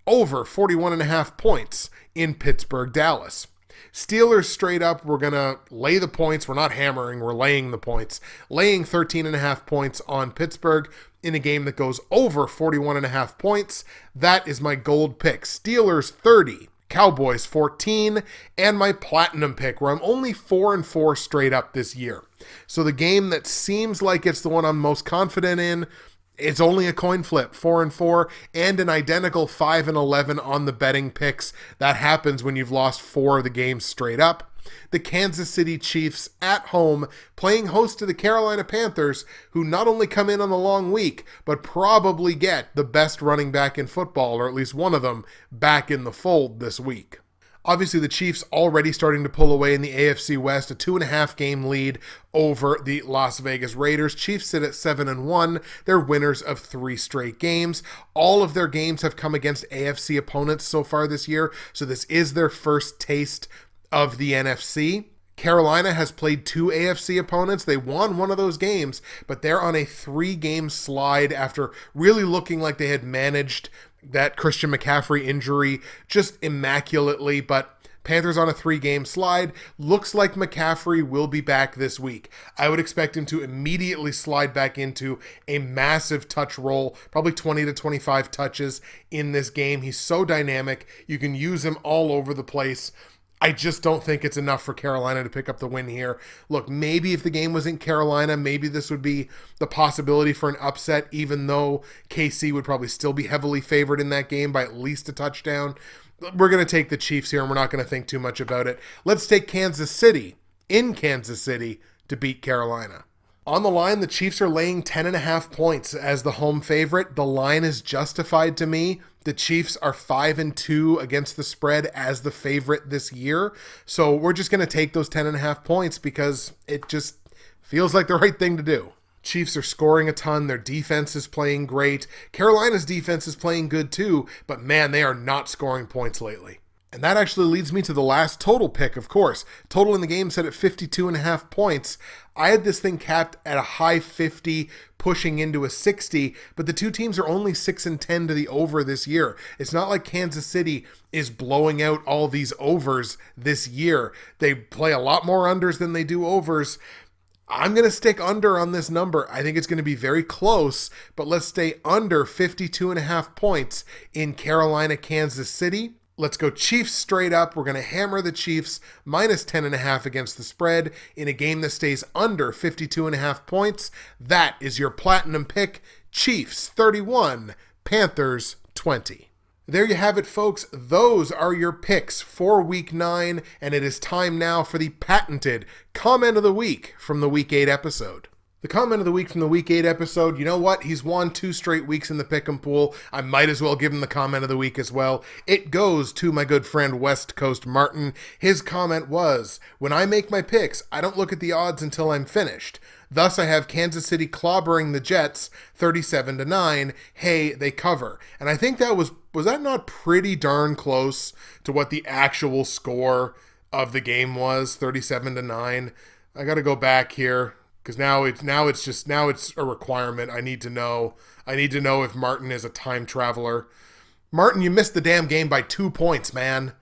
over 41.5 points in Pittsburgh, Dallas. Steelers straight up, we're going to lay the points. We're not hammering, we're laying the points. Laying 13.5 points on Pittsburgh in a game that goes over 41.5 points. That is my gold pick. Steelers 30, Cowboys 14, and my platinum pick where I'm only 4-4 straight up this year. So the game that seems like it's the one I'm most confident in, it's only a coin flip, 4-4, and an identical 5-11 on the betting picks. That happens when you've lost 4 of the games straight up. The Kansas City Chiefs at home playing host to the Carolina Panthers, who not only come in on the long week, but probably get the best running back in football, or at least one of them, back in the fold this week. Obviously, the Chiefs already starting to pull away in the AFC West, a 2.5 game lead over the Las Vegas Raiders. Chiefs sit at 7-1. They're winners of 3 straight games. All of their games have come against AFC opponents so far this year, so this is their first taste of the NFC. Carolina has played 2 AFC opponents. They won one of those games, but they're on a 3-game slide after really looking like they had managed that Christian McCaffrey injury just immaculately, but Panthers on a 3-game slide. Looks like McCaffrey will be back this week. I would expect him to immediately slide back into a massive touch roll, probably 20 to 25 touches in this game. He's so dynamic. You can use him all over the place. I just don't think it's enough for Carolina to pick up the win here. Look, maybe if the game was in Carolina, maybe this would be the possibility for an upset, even though KC would probably still be heavily favored in that game by at least a touchdown. We're going to take the Chiefs here, and we're not going to think too much about it. Let's take Kansas City, in Kansas City, to beat Carolina. On the line, the Chiefs are laying 10.5 points as the home favorite. The line is justified to me. The Chiefs are 5-2 against the spread as the favorite this year. So we're just going to take those 10.5 points because it just feels like the right thing to do. Chiefs are scoring a ton. Their defense is playing great. Carolina's defense is playing good too, but man, they are not scoring points lately. And that actually leads me to the last total pick, of course. Total in the game set at 52.5 points. I had this thing capped at a high 50, pushing into a 60, but the two teams are only 6-10 to the over this year. It's not like Kansas City is blowing out all these overs this year. They play a lot more unders than they do overs. I'm going to stick under on this number. I think it's going to be very close, but let's stay under 52.5 points in Carolina, Kansas City. Let's go Chiefs straight up. We're going to hammer the Chiefs minus 10.5 against the spread in a game that stays under 52.5 points. That is your platinum pick. Chiefs 31, Panthers 20. There you have it, folks. Those are your picks for Week 9, and it is time now for the patented comment of the week from the Week 8 episode. The The comment of the week from the Week 8 episode, you know what? He's won 2 straight weeks in the Pick'em pool. I might as well give him the comment of the week as well. It goes to my good friend West Coast Martin. His comment was, when I make my picks, I don't look at the odds until I'm finished. Thus, I have Kansas City clobbering the Jets 37-9. Hey, they cover. And I think that was that not pretty darn close to what the actual score of the game was, 37-9? I got to go back here. Because now it's a requirement. I need to know if Martin is a time traveler. Martin, you missed the damn game by 2 points, man.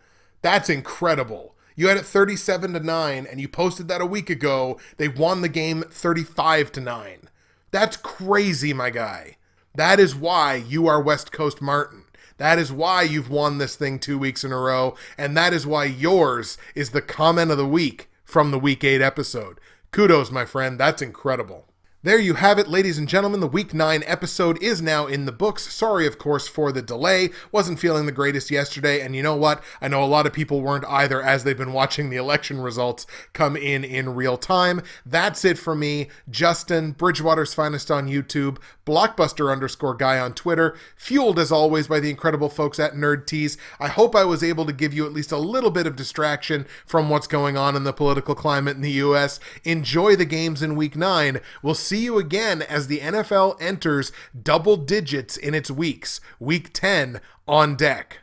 That's incredible. You had it 37-9, and you posted that a week ago. They won the game 35-9. That's crazy, my guy. That is why you are West Coast Martin. That is why you've won this thing 2 weeks in a row, and that is why yours is the comment of the week from the Week 8 episode. Kudos, my friend. That's incredible. There you have it, ladies and gentlemen. The Week 9 episode is now in the books. Sorry, of course, for the delay. Wasn't feeling the greatest yesterday, and you know what? I know a lot of people weren't either as they've been watching the election results come in real time. That's it for me. Justin, Bridgewater's Finest on YouTube, Blockbuster_guy on Twitter, fueled as always by the incredible folks at Nerd Tees. I hope I was able to give you at least a little bit of distraction from what's going on in the political climate in the U.S. Enjoy the games in Week 9. We'll see you again as the NFL enters double digits in its weeks. Week 10 on deck.